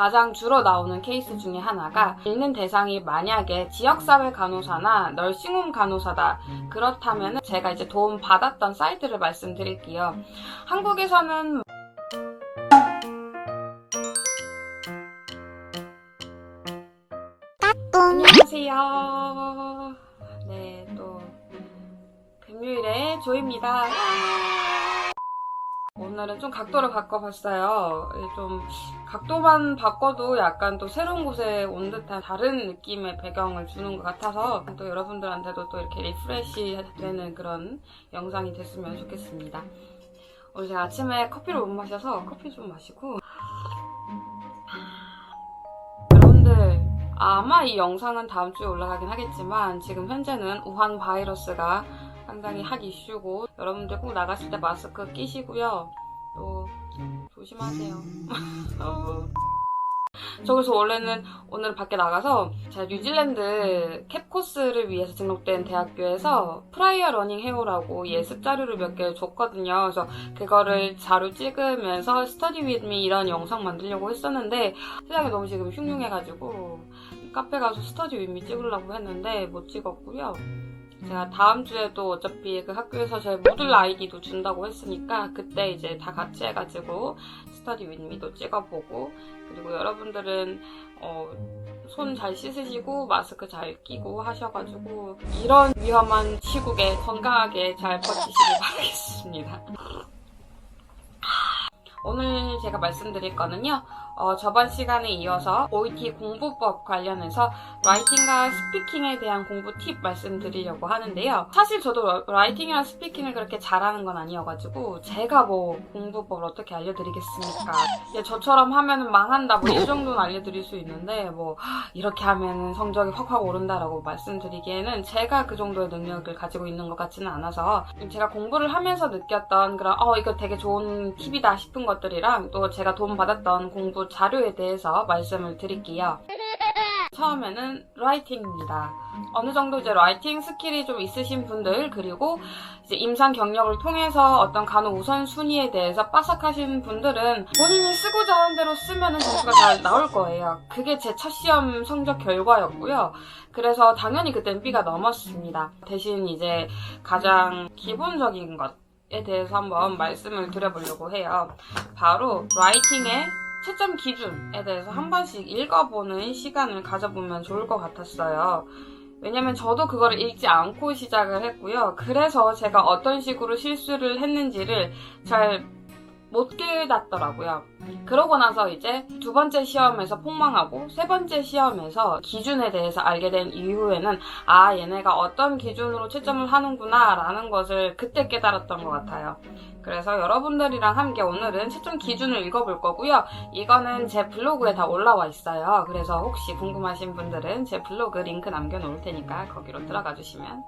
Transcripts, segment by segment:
가장 주로 나오는 케이스 중에 하나가 읽는 대상이 만약에 지역사회 간호사나 널싱홈 간호사다. 그렇다면 제가 이제 도움 받았던 사이트를 말씀드릴게요. 한국에서는 안녕하세요. 네, 또 금요일에 조입니다. 오늘은 좀 각도를 바꿔봤어요. 좀 각도만 바꿔도 약간 또 새로운 곳에 온 듯한 다른 느낌의 배경을 주는 것 같아서 또 여러분들한테도 또 이렇게 리프레시 되는 그런 영상이 됐으면 좋겠습니다. 오늘 제가 아침에 커피를 못 마셔서 커피 좀 마시고, 여러분들 아마 이 영상은 다음 주에 올라가긴 하겠지만 지금 현재는 우한 바이러스가 상당히 핫 이슈고, 여러분들 꼭 나가실 때 마스크 끼시고요. 또 조심하세요. 저 그래서 원래는 오늘 밖에 나가서 제가 뉴질랜드 캡코스를 위해서 등록된 대학교에서 프라이어 러닝 해오라고 예습 자료를 몇 개 줬거든요. 그래서 그거를 자료 찍으면서 스터디 윗 미 이런 영상 만들려고 했었는데 세상에 너무 지금 흉흉해가지고 카페 가서 스터디 윗 미 찍으려고 했는데 못 찍었고요. 제가 다음 주에도 어차피 그 학교에서 제 모듈 아이디도 준다고 했으니까 그때 이제 다 같이 해가지고 스터디 윗 미도 찍어보고, 그리고 여러분들은 손 잘 씻으시고 마스크 잘 끼고 하셔가지고 이런 위험한 시국에 건강하게 잘 버티시길 바라겠습니다. 오늘 제가 말씀드릴 거는요, 저번 시간에 이어서 OET 공부법 관련해서 라이팅과 스피킹에 대한 공부 팁 말씀드리려고 하는데요. 사실 저도 라이팅이랑 스피킹을 그렇게 잘하는 건 아니어가지고 제가 뭐 공부법을 어떻게 알려드리겠습니까? 저처럼 하면은 망한다 뭐 이 정도는 알려드릴 수 있는데 뭐 이렇게 하면은 성적이 확 오른다라고 말씀드리기에는 제가 그 정도의 능력을 가지고 있는 것 같지는 않아서, 제가 공부를 하면서 느꼈던 그런 이거 되게 좋은 팁이다 싶은 것들이랑 또 제가 도움받았던 공부 자료에 대해서 말씀을 드릴게요. 처음에는 라이팅입니다. 어느 정도 이제 라이팅 스킬이 좀 있으신 분들, 그리고 이제 임상 경력을 통해서 어떤 간호 우선순위에 대해서 빠삭하신 분들은 본인이 쓰고자 하는 대로 쓰면 점수가 잘 나올 거예요. 그게 제 첫 시험 성적 결과였고요. 그래서 당연히 그땐 B가 넘었습니다. 대신 이제 가장 기본적인 것에 대해서 한번 말씀을 드려보려고 해요. 바로 라이팅의 채점 기준에 대해서 한 번씩 읽어보는 시간을 가져보면 좋을 것 같았어요. 왜냐면 저도 그거를 읽지 않고 시작을 했고요. 그래서 제가 어떤 식으로 실수를 했는지를 잘 못 깨닫더라고요. 그러고 나서 이제 두 번째 시험에서 폭망하고 세 번째 시험에서 기준에 대해서 알게 된 이후에는 얘네가 어떤 기준으로 채점을 하는구나 라는 것을 그때 깨달았던 것 같아요. 그래서 여러분들이랑 함께 오늘은 채점 기준을 읽어볼 거고요. 이거는 제 블로그에 다 올라와 있어요. 그래서 혹시 궁금하신 분들은 제 블로그 링크 남겨놓을 테니까 거기로 들어가 주시면.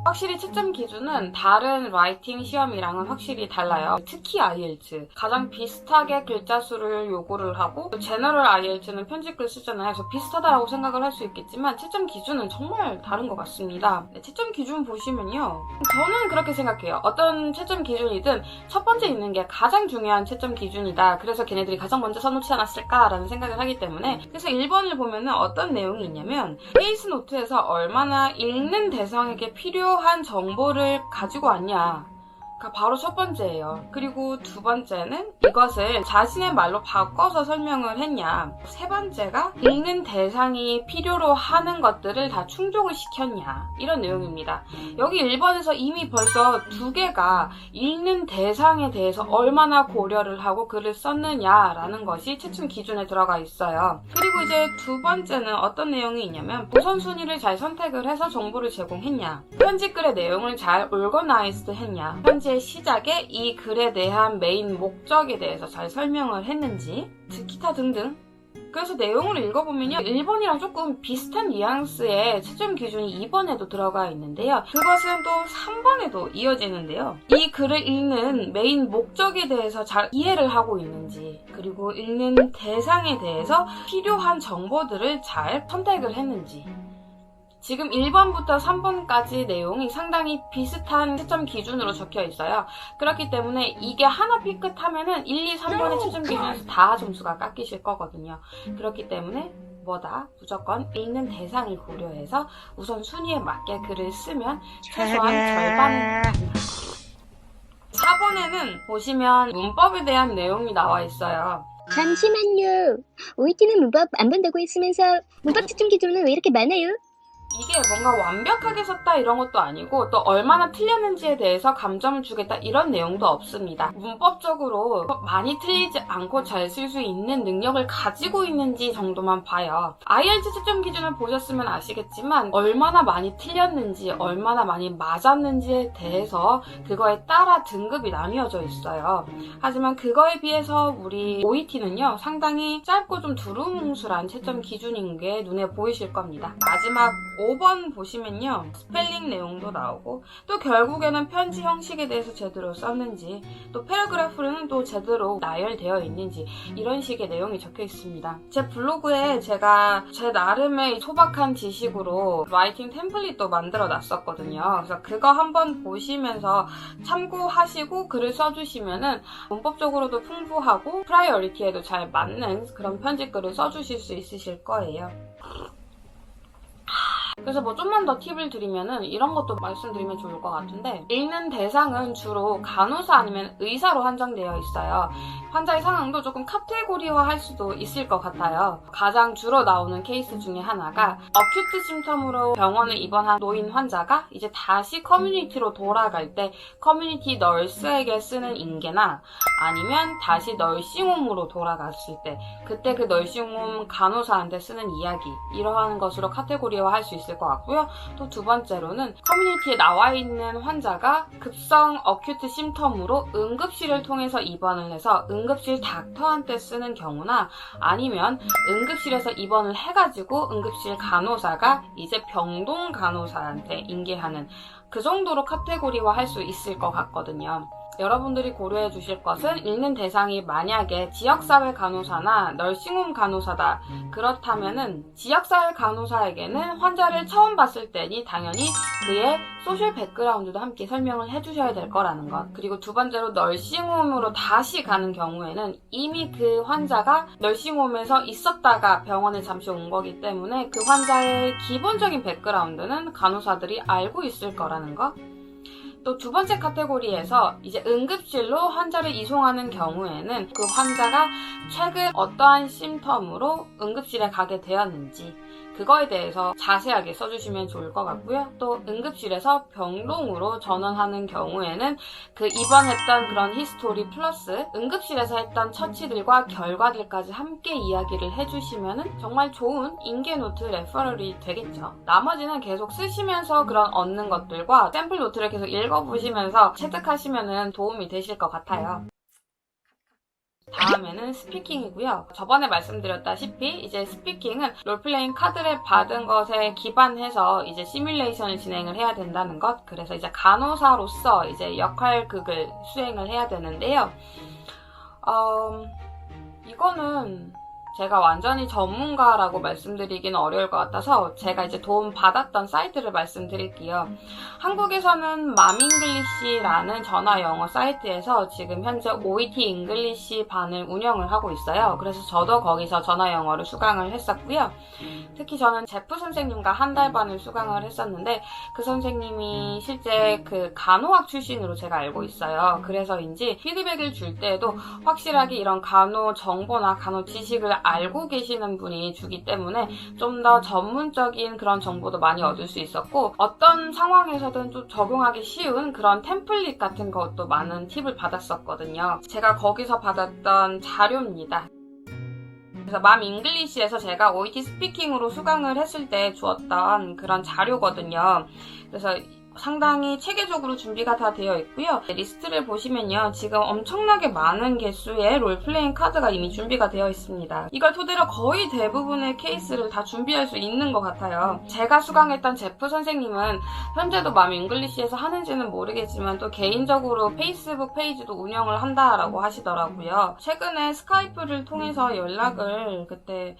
확실히 채점 기준은 다른 라이팅 시험이랑은 확실히 달라요. 특히 IELTS. 가장 비슷하게 글자 수를 요구를 하고, 제너럴 IELTS는 편집글 쓰잖아요. 그래서 비슷하다고 생각을 할 수 있겠지만 채점 기준은 정말 다른 것 같습니다. 채점 기준 보시면요, 저는 그렇게 생각해요. 어떤 채점 기준이든 첫 번째 있는 게 가장 중요한 채점 기준이다. 그래서 걔네들이 가장 먼저 써놓지 않았을까라는 생각을 하기 때문에, 그래서 1번을 보면은 어떤 내용이 있냐면 케이스 노트에서 얼마나 읽는 대상에게 필요한 정보를 가지고 왔냐. 바로 첫 번째예요. 그리고 두 번째는 이것을 자신의 말로 바꿔서 설명을 했냐. 세 번째가 읽는 대상이 필요로 하는 것들을 다 충족을 시켰냐. 이런 내용입니다. 여기 1번에서 이미 벌써 두 개가 읽는 대상에 대해서 얼마나 고려를 하고 글을 썼느냐라는 것이 채점 기준에 들어가 있어요. 그리고 이제 두 번째는 어떤 내용이 있냐면 우선순위를 잘 선택을 해서 정보를 제공했냐. 편집글의 내용을 잘 organized 했냐. 현재 시작에 이 글에 대한 메인 목적에 대해서 잘 설명을 했는지, 기타 등등. 그래서 내용을 읽어보면요, 1번이랑 조금 비슷한 뉘앙스의 채점 기준이 2번에도 들어가 있는데요. 그것은 또 3번에도 이어지는데요. 이 글을 읽는 메인 목적에 대해서 잘 이해를 하고 있는지, 그리고 읽는 대상에 대해서 필요한 정보들을 잘 선택을 했는지, 지금 1번부터 3번까지 내용이 상당히 비슷한 채점 기준으로 적혀 있어요. 그렇기 때문에 이게 하나 삐끗하면은 1, 2, 3번의 채점 기준에서 다 점수가 깎이실 거거든요. 그렇기 때문에 뭐다 무조건 읽는 대상을 고려해서 우선 순위에 맞게 글을 쓰면 최소한 절반은 됩니다. 4번에는 보시면 문법에 대한 내용이 나와 있어요. 잠시만요. OET는 문법 안 본다고 했으면서 문법 채점 기준은 왜 이렇게 많아요? 이게 뭔가 완벽하게 썼다 이런 것도 아니고 또 얼마나 틀렸는지에 대해서 감점을 주겠다 이런 내용도 없습니다. 문법적으로 많이 틀리지 않고 잘 쓸 수 있는 능력을 가지고 있는지 정도만 봐요. IELTS 채점 기준을 보셨으면 아시겠지만 얼마나 많이 틀렸는지 얼마나 많이 맞았는지에 대해서 그거에 따라 등급이 나뉘어져 있어요. 하지만 그거에 비해서 우리 OET는요 상당히 짧고 좀 두루뭉술한 채점 기준인 게 눈에 보이실 겁니다. 마지막 5번 보시면요 스펠링 내용도 나오고 또 결국에는 편지 형식에 대해서 제대로 썼는지 또 패러그래프는 또 제대로 나열되어 있는지 이런 식의 내용이 적혀 있습니다. 제 블로그에 제가 제 나름의 소박한 지식으로 라이팅 템플릿도 만들어 놨었거든요. 그래서 그거 한번 보시면서 참고하시고 글을 써주시면은 문법적으로도 풍부하고 프라이어리티에도 잘 맞는 그런 편집글을 써주실 수 있으실 거예요. 그래서 뭐 좀만 더 팁을 드리면은 이런 것도 말씀드리면 좋을 것 같은데 읽는 대상은 주로 간호사 아니면 의사로 한정되어 있어요. 환자의 상황도 조금 카테고리화 할 수도 있을 것 같아요. 가장 주로 나오는 케이스 중에 하나가 어큐트 심텀으로 병원에 입원한 노인 환자가 이제 다시 커뮤니티로 돌아갈 때 커뮤니티 널스에게 쓰는 인계나 아니면 다시 널싱홈으로 돌아갔을 때 그때 그 널싱홈 간호사한테 쓰는 이야기 이러한 것으로 카테고리화 할 수 있을 것 같고요. 또 두 번째로는 커뮤니티에 나와 있는 환자가 급성 어큐트 심텀으로 응급실을 통해서 입원을 해서 응급실 닥터한테 쓰는 경우나 아니면 응급실에서 입원을 해가지고 응급실 간호사가 이제 병동 간호사한테 인계하는 그 정도로 카테고리화 할 수 있을 것 같거든요. 여러분들이 고려해 주실 것은 읽는 대상이 만약에 지역사회 간호사나 널싱홈 간호사다. 그렇다면은 지역사회 간호사에게는 환자를 처음 봤을 때니 당연히 그의 소셜 백그라운드도 함께 설명을 해주셔야 될 거라는 것. 그리고 두 번째로 널싱홈으로 다시 가는 경우에는 이미 그 환자가 널싱홈에서 있었다가 병원에 잠시 온 거기 때문에 그 환자의 기본적인 백그라운드는 간호사들이 알고 있을 거라는 것. 또 두 번째 카테고리에서 이제 응급실로 환자를 이송하는 경우에는 그 환자가 최근 어떠한 심텀으로 응급실에 가게 되었는지 그거에 대해서 자세하게 써주시면 좋을 것 같고요. 또 응급실에서 병동으로 전원하는 경우에는 그 입원했던 그런 히스토리 플러스 응급실에서 했던 처치들과 결과들까지 함께 이야기를 해주시면 정말 좋은 인계 노트 레퍼럴이 되겠죠. 나머지는 계속 쓰시면서 그런 얻는 것들과 샘플 노트를 계속 읽어보시면서 체득하시면 도움이 되실 것 같아요. 다음에는 스피킹이고요. 저번에 말씀드렸다시피 이제 스피킹은 롤플레잉 카드를 받은 것에 기반해서 이제 시뮬레이션을 진행을 해야 된다는 것. 그래서 이제 간호사로서 이제 역할극을 수행을 해야 되는데요. 이거는 제가 완전히 전문가라고 말씀드리기는 어려울 것 같아서 제가 이제 도움 받았던 사이트를 말씀드릴게요. 한국에서는 맘잉글리시라는 전화 영어 사이트에서 지금 현재 OET 잉글리시 반을 운영을 하고 있어요. 그래서 저도 거기서 전화 영어를 수강을 했었고요. 특히 저는 제프 선생님과 한 달 반을 수강을 했었는데 그 선생님이 실제 그 간호학 출신으로 제가 알고 있어요. 그래서인지 피드백을 줄 때에도 확실하게 이런 간호 정보나 간호 지식을 알고 계시는 분이 주기 때문에 좀 더 전문적인 그런 정보도 많이 얻을 수 있었고 어떤 상황에서든 좀 적용하기 쉬운 그런 템플릿 같은 것도 많은 팁을 받았었거든요. 제가 거기서 받았던 자료입니다. 그래서 맘 잉글리시에서 제가 OET 스피킹으로 수강을 했을 때 주었던 그런 자료거든요. 그래서 상당히 체계적으로 준비가 다 되어 있고요. 리스트를 보시면요. 지금 엄청나게 많은 개수의 롤플레잉 카드가 이미 준비가 되어 있습니다. 이걸 토대로 거의 대부분의 케이스를 다 준비할 수 있는 것 같아요. 제가 수강했던 제프 선생님은 현재도 맘 잉글리시에서 하는지는 모르겠지만 또 개인적으로 페이스북 페이지도 운영을 한다라고 하시더라고요. 최근에 스카이프를 통해서 연락을 그때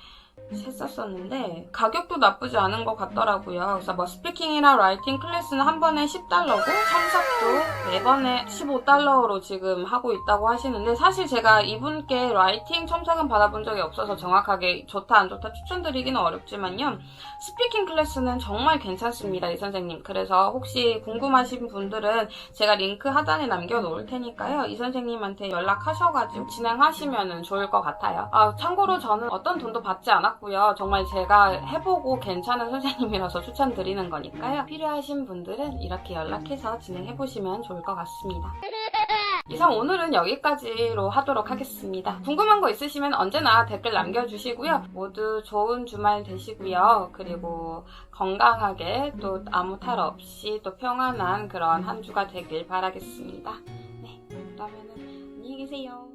했었었는데 가격도 나쁘지 않은 것 같더라고요. 그래서 뭐 스피킹이나 라이팅 클래스는 한 번에 $10고 첨삭도 매번에 $15로 지금 하고 있다고 하시는데, 사실 제가 이분께 라이팅 첨삭은 받아본 적이 없어서 정확하게 좋다 안 좋다 추천드리기는 어렵지만요, 스피킹 클래스는 정말 괜찮습니다, 이 선생님. 그래서 혹시 궁금하신 분들은 제가 링크 하단에 남겨놓을 테니까요, 이 선생님한테 연락하셔가지고 진행하시면 좋을 것 같아요. 참고로 저는 어떤 돈도 받지 않았고요. 정말 제가 해보고 괜찮은 선생님이라서 추천드리는 거니까요. 필요하신 분들은 이렇게 연락해서 진행해보시면 좋을 것 같습니다. 이상 오늘은 여기까지로 하도록 하겠습니다. 궁금한 거 있으시면 언제나 댓글 남겨주시고요. 모두 좋은 주말 되시고요. 그리고 건강하게 또 아무 탈 없이 또 평안한 그런 한 주가 되길 바라겠습니다. 네, 그러면은 안녕히 계세요.